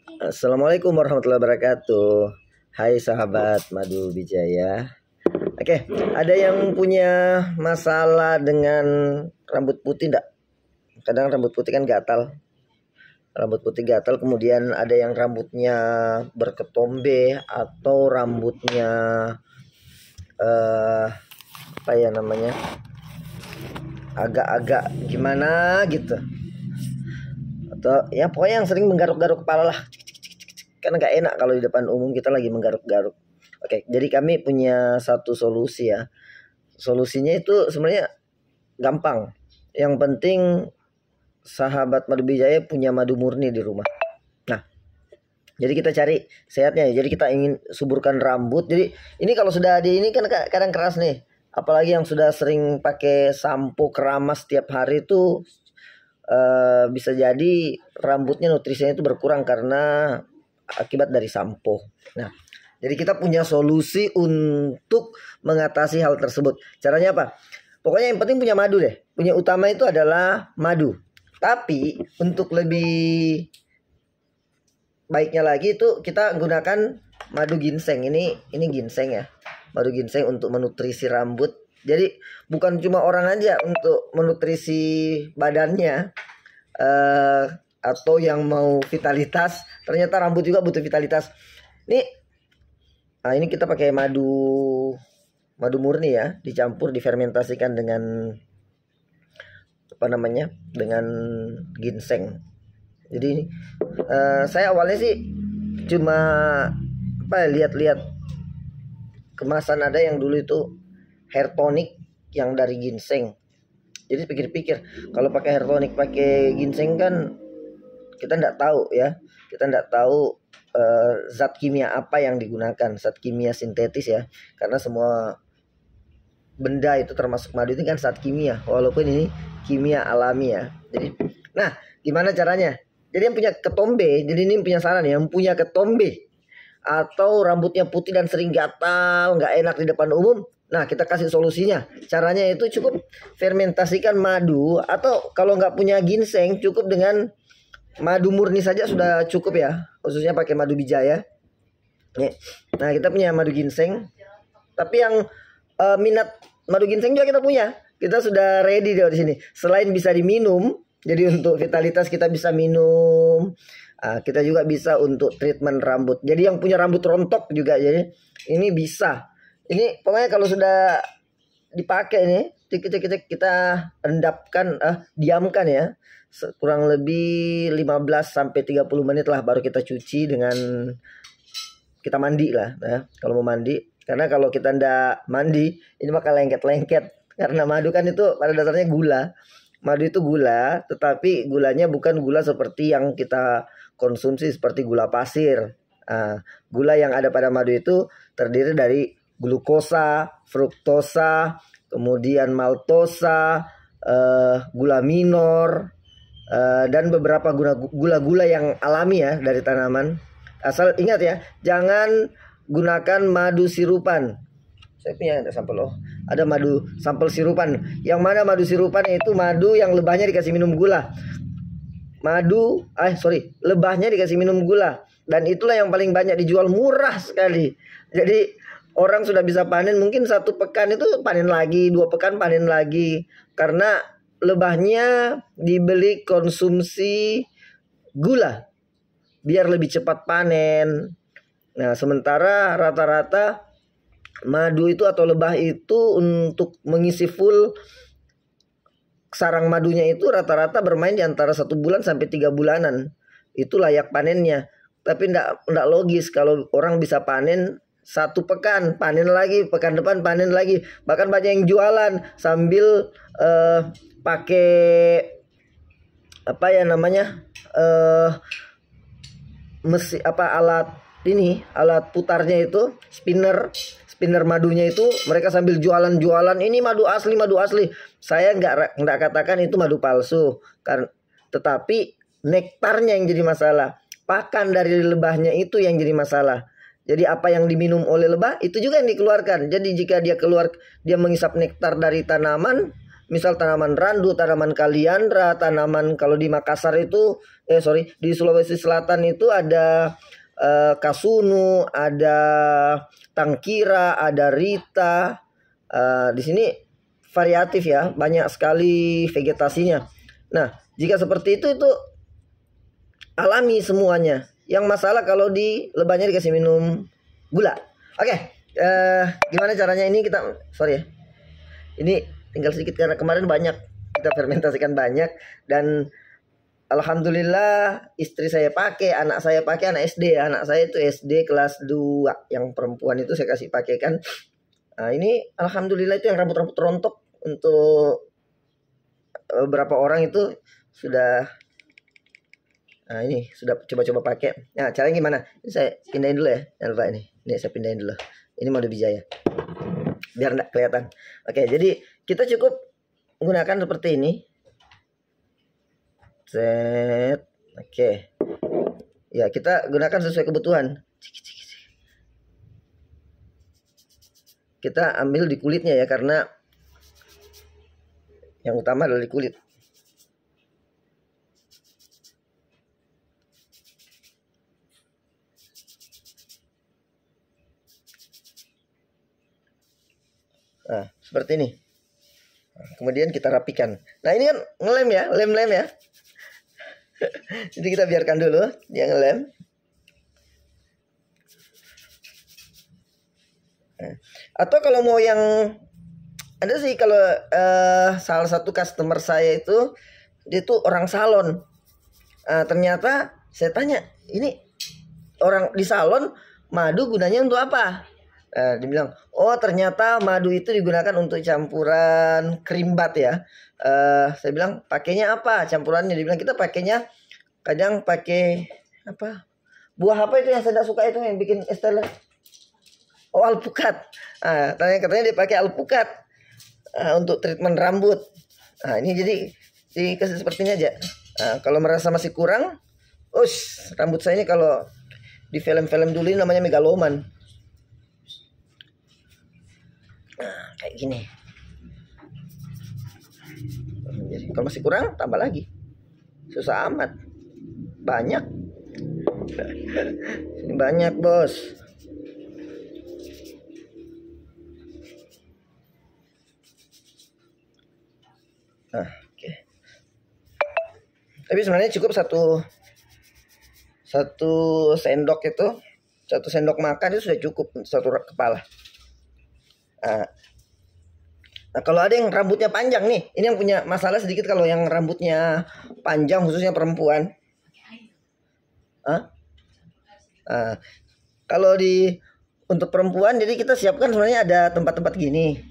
Assalamualaikum warahmatullahi wabarakatuh. Hai sahabat Madu Wijaya. Oke, ada yang punya masalah dengan rambut putih enggak? Kadang rambut putih kan gatal. Rambut putih gatal, kemudian ada yang rambutnya berketombe atau rambutnya apa ya namanya? Agak-agak gimana gitu. Atau ya pokoknya yang sering menggaruk-garuk kepala lah. Karena gak enak kalau di depan umum kita lagi menggaruk-garuk. Oke, jadi kami punya satu solusi ya. Solusinya itu sebenarnya gampang. Yang penting sahabat Madu Wijaya punya madu murni di rumah. Nah, jadi kita cari sehatnya ya. Jadi kita ingin suburkan rambut. Jadi ini kalau sudah di ini kan kadang keras nih. Apalagi yang sudah sering pakai sampo keramas setiap hari itu bisa jadi rambutnya nutrisinya itu berkurang karena akibat dari sampo. Nah, jadi kita punya solusi untuk mengatasi hal tersebut. Caranya apa? Pokoknya yang penting punya madu deh. Punya utama itu adalah madu. Tapi untuk lebih baiknya lagi itu kita gunakan madu ginseng. Ini ginseng ya. Madu ginseng untuk menutrisi rambut. Jadi bukan cuma orang aja untuk menutrisi badannya. Atau yang mau vitalitas, ternyata rambut juga butuh vitalitas. Ini kita pakai madu murni ya, dicampur difermentasikan dengan apa namanya, dengan ginseng. Jadi saya awalnya sih cuma lihat-lihat kemasan ada yang dulu itu hair tonic yang dari ginseng. Jadi pikir-pikir kalau pakai hair tonic pakai ginseng kan kita nggak tahu ya, kita nggak tahu zat kimia apa yang digunakan, zat kimia sintetis ya, karena semua benda itu termasuk madu itu kan zat kimia, walaupun ini kimia alami ya. Jadi, nah gimana caranya? Jadi yang punya ketombe, jadi ini punya saran ya, yang punya ketombe atau rambutnya putih dan sering gatal, nggak enak di depan umum. Nah, kita kasih solusinya. Caranya itu cukup fermentasikan madu, atau kalau nggak punya ginseng cukup dengan madu murni saja sudah cukup ya, khususnya pakai madu Wijaya. Nah, kita punya madu ginseng. Tapi yang minat madu ginseng juga kita punya. Kita sudah ready di sini. Selain bisa diminum, jadi untuk vitalitas kita bisa minum. Kita juga bisa untuk treatment rambut. Jadi yang punya rambut rontok juga, jadi ini bisa. Ini pokoknya kalau sudah dipakai nih, kita endapkan, diamkan ya. Kurang lebih 15 sampai 30 menit lah, baru kita cuci dengan kita mandi lah ya, kalau mau mandi. Karena kalau kita ndak mandi ini bakal lengket-lengket, karena madu kan itu pada dasarnya gula. Madu itu gula, tetapi gulanya bukan gula seperti yang kita konsumsi seperti gula pasir. Gula yang ada pada madu itu terdiri dari glukosa, fruktosa, kemudian maltosa, gula minor, dan beberapa gula-gula yang alami ya dari tanaman. Asal ingat ya, jangan gunakan madu sirupan. Saya punya sampel ada madu sampel sirupan. Yang mana madu sirupan itu madu yang lebahnya dikasih minum gula. Lebahnya dikasih minum gula, dan itulah yang paling banyak dijual, murah sekali. Jadi orang sudah bisa panen mungkin 1 pekan itu panen lagi, 2 pekan panen lagi, karena lebahnya dibeli konsumsi gula biar lebih cepat panen. Nah, sementara rata-rata madu itu atau lebah itu untuk mengisi full sarang madunya itu rata-rata bermain di antara 1 bulan sampai 3 bulanan. Itu layak panennya. Tapi enggak logis kalau orang bisa panen 1 pekan, panen lagi, pekan depan panen lagi. Bahkan banyak yang jualan sambil pakai apa ya namanya, alat putarnya itu spinner madunya itu, mereka sambil jualan ini madu asli. Saya nggak katakan itu madu palsu, tetapi nektarnya yang jadi masalah, pakan dari lebahnya itu yang jadi masalah. Jadi apa yang diminum oleh lebah itu juga yang dikeluarkan. Jadi jika dia mengisap nektar dari tanaman, misal tanaman randu, tanaman kaliandra, tanaman kalau di Makassar itu di Sulawesi Selatan itu ada kasunu, ada tangkira, ada rita. Di sini variatif ya, banyak sekali vegetasinya. Nah, jika seperti itu alami semuanya. Yang masalah kalau di lebahnya dikasih minum gula. Oke, gimana caranya ini kita sorry ya. Ini tinggal sedikit karena kemarin banyak kita fermentasikan banyak, dan alhamdulillah istri saya pakai, anak saya pakai, anak SD. Anak saya itu SD kelas 2, yang perempuan itu saya kasih pakai kan. Nah, ini alhamdulillah itu yang rambut-rambut rontok untuk beberapa orang itu sudah. Nah, ini sudah coba-coba pakai. Nah, caranya gimana? Ini saya pindahin dulu ya. Jangan lupa ini. Ini saya pindahin dulu. Ini madu bijaya. Biar enggak kelihatan. Oke, jadi kita cukup menggunakan seperti ini. Set. Oke. Ya, kita gunakan sesuai kebutuhan. Kita ambil di kulitnya ya, karena yang utama adalah di kulit. Nah, seperti ini. Kemudian kita rapikan. Nah, ini kan ngelem ya, lem ya. Jadi kita biarkan dulu dia ngelem. Atau kalau mau yang ada sih, kalau salah satu customer saya itu dia tuh orang salon. Ternyata saya tanya, ini orang di salon madu gunanya untuk apa? Dia bilang, oh ternyata madu itu digunakan untuk campuran krim bat ya. Saya bilang, pakainya apa campurannya? Dia bilang, kita pakainya kadang pakai apa? Buah apa itu yang saya suka itu yang bikin es teler? Oh, alpukat. Katanya dia pakai alpukat untuk treatment rambut. Nah, ini jadi dikasih seperti ini aja. Kalau merasa masih kurang, rambut saya ini kalau di film-film dulu ini namanya megaloman. Nah, kayak gini. Jadi, kalau masih kurang, tambah lagi. Susah amat. Banyak. Ini banyak, bos. Nah, oke. Tapi sebenarnya cukup satu sendok itu, 1 sendok makan itu sudah cukup untuk 1 kepala. Nah, kalau ada yang rambutnya panjang nih, ini yang punya masalah sedikit kalau yang rambutnya panjang, khususnya perempuan. Kalau untuk perempuan, jadi kita siapkan sebenarnya ada tempat-tempat gini.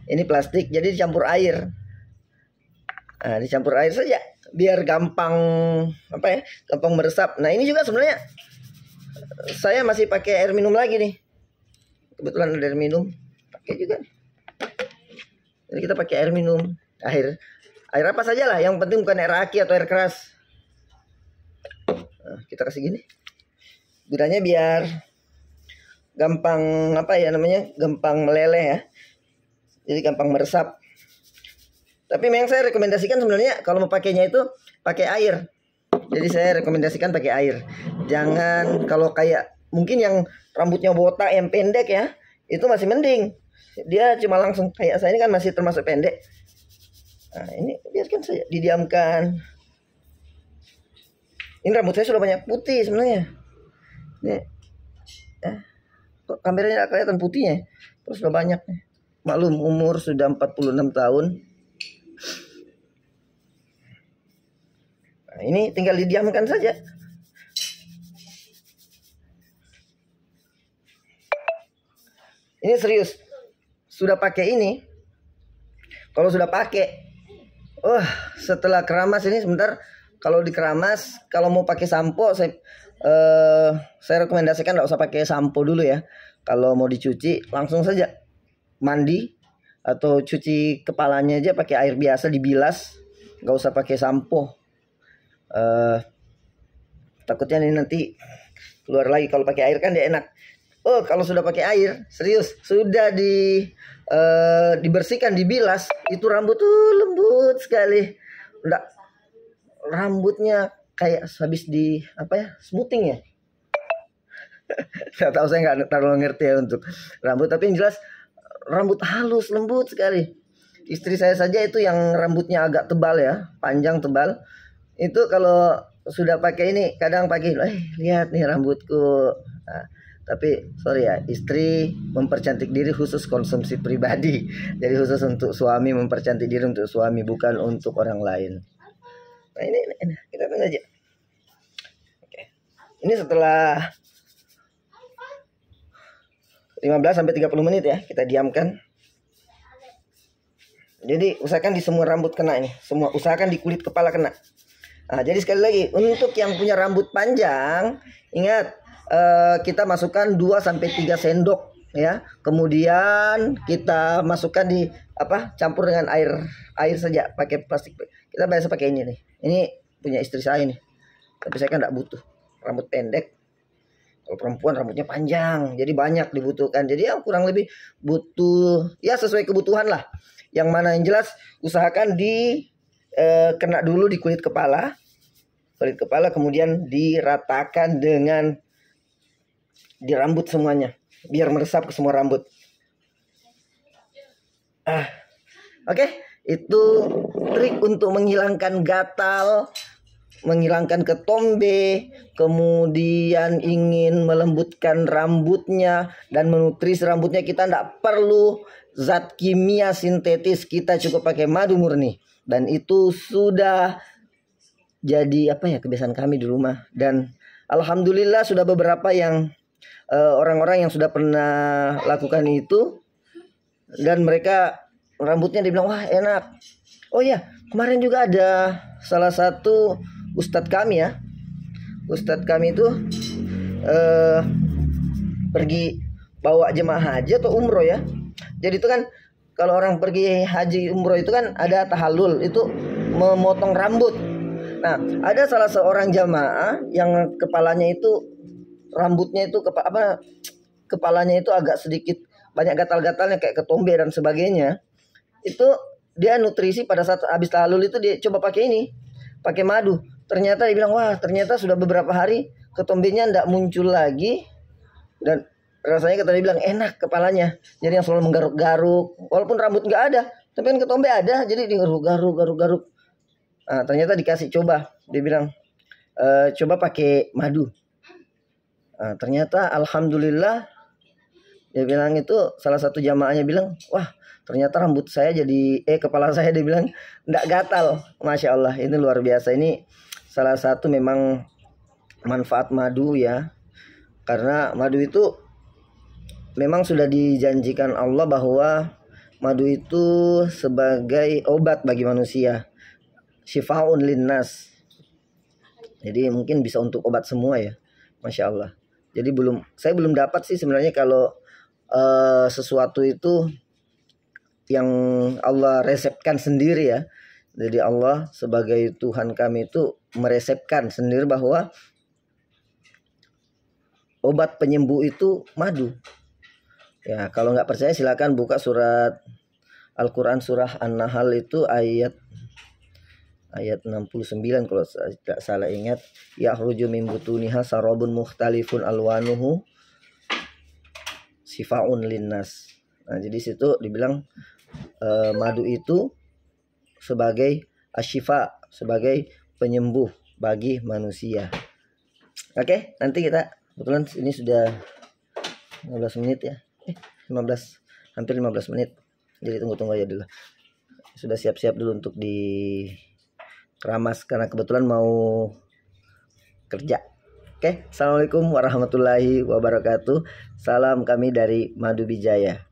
Ini plastik, jadi dicampur air. Dicampur air saja, biar gampang gampang meresap. Nah, ini juga sebenarnya saya masih pakai air minum lagi nih. Kebetulan ada air minum. Pakai juga. Jadi kita pakai air minum, air apa saja lah, yang penting bukan air aki atau air keras. Nah, kita kasih gini. Gunanya biar gampang gampang meleleh ya. Jadi gampang meresap. Tapi memang saya rekomendasikan sebenarnya kalau mau pakainya itu pakai air. Jadi saya rekomendasikan pakai air. Jangan kalau kayak mungkin yang rambutnya botak yang pendek ya, itu masih mending. Dia cuma langsung kayak saya ini kan masih termasuk pendek. Nah, ini biarkan saja, didiamkan. Ini rambut saya sudah banyak putih sebenarnya. Nih. Kok kameranya nggak kelihatan putihnya? Terus sudah banyak. Maklum umur sudah 46 tahun. Nah, ini tinggal didiamkan saja. Ini serius. Sudah pakai ini. Kalau sudah pakai, setelah keramas ini sebentar. Kalau dikeramas, kalau mau pakai sampo, saya rekomendasikan nggak usah pakai sampo dulu ya. Kalau mau dicuci, langsung saja mandi atau cuci kepalanya aja pakai air biasa, dibilas, nggak usah pakai sampo. Takutnya ini nanti keluar lagi. Kalau pakai air kan dia enak. Oh, kalau sudah pakai air, serius, sudah dibersihkan, dibilas, itu rambut tuh lembut sekali. Enggak, rambutnya kayak habis di apa ya, smoothing ya. Nggak tahu, saya nggak terlalu ngerti ya untuk rambut, tapi yang jelas rambut halus, lembut sekali. Istri saya saja itu yang rambutnya agak tebal ya, panjang tebal, itu kalau sudah pakai ini kadang pakai, lihat nih rambutku. Nah, tapi sorry ya, istri mempercantik diri khusus konsumsi pribadi. Jadi khusus untuk suami, mempercantik diri untuk suami, bukan untuk orang lain. Nah ini kita tunggu aja. Oke. Ini setelah 15-30 menit ya, kita diamkan. Jadi usahakan di semua rambut kena ini, semua usahakan di kulit kepala kena. Nah, jadi sekali lagi, untuk yang punya rambut panjang, ingat kita masukkan 2-3 sendok ya. Kemudian kita masukkan di campur dengan air saja, pakai plastik. Kita biasa pakai ini nih. Ini punya istri saya nih. Tapi saya kan enggak butuh. Rambut pendek. Kalau perempuan rambutnya panjang, jadi banyak dibutuhkan. Jadi kurang lebih butuh ya sesuai kebutuhan lah. Yang mana yang jelas usahakan kena dulu di kulit kepala. Kulit kepala kemudian diratakan dengan di rambut semuanya, biar meresap ke semua rambut. Oke, itu trik untuk menghilangkan gatal, menghilangkan ketombe, kemudian ingin melembutkan rambutnya dan menutrisi rambutnya. Kita tidak perlu zat kimia sintetis, kita cukup pakai madu murni. Dan itu sudah jadi kebiasaan kami di rumah. Dan alhamdulillah sudah beberapa yang orang-orang yang sudah pernah lakukan itu, dan mereka rambutnya dibilang wah enak. Oh ya, kemarin juga ada salah satu ustadz kami ya. Ustadz kami itu pergi bawa jemaah haji atau umroh ya. Jadi itu kan kalau orang pergi haji umroh itu kan ada tahallul, itu memotong rambut. Nah, ada salah seorang jamaah yang kepalanya itu rambutnya itu kepalanya itu agak sedikit banyak gatal-gatalnya kayak ketombe dan sebagainya. Itu dia nutrisi pada saat habis tahallul itu dia coba pakai ini, pakai madu. Ternyata dia bilang wah, ternyata sudah beberapa hari ketombenya enggak muncul lagi dan rasanya kata dia bilang enak kepalanya. Jadi yang selalu menggaruk-garuk, walaupun rambut nggak ada, tapi kan ketombe ada, jadi digaruk-garuk. Nah, ternyata dikasih coba, dia bilang coba pakai madu. Nah, ternyata alhamdulillah dia bilang itu salah satu jamaahnya bilang wah ternyata rambut saya jadi kepala saya dia bilang enggak gatal. Masya Allah, ini luar biasa. Ini salah satu memang manfaat madu ya, karena madu itu memang sudah dijanjikan Allah bahwa madu itu sebagai obat bagi manusia, syifaun linnas. Jadi mungkin bisa untuk obat semua ya, Masya Allah. Jadi saya belum dapat sih sebenarnya kalau sesuatu itu yang Allah resepkan sendiri ya. Jadi Allah sebagai Tuhan kami itu meresepkan sendiri bahwa obat penyembuh itu madu. Ya, kalau nggak percaya silakan buka surat Al-Quran surah An-Nahl itu ayat 69 kalau tidak salah ingat. Yahruju min butuniha sarabun mukhtalifun alwanuhu sifaun linnas. Nah, jadi situ dibilang madu itu sebagai asyifa, sebagai penyembuh bagi manusia. Oke, nanti kita kebetulan ini sudah 15 menit ya. 15, hampir 15 menit. Jadi tunggu aja dulu. Sudah siap-siap dulu untuk dikeramas karena kebetulan mau kerja. Oke, assalamualaikum warahmatullahi wabarakatuh. Salam kami dari Madu Bijaya.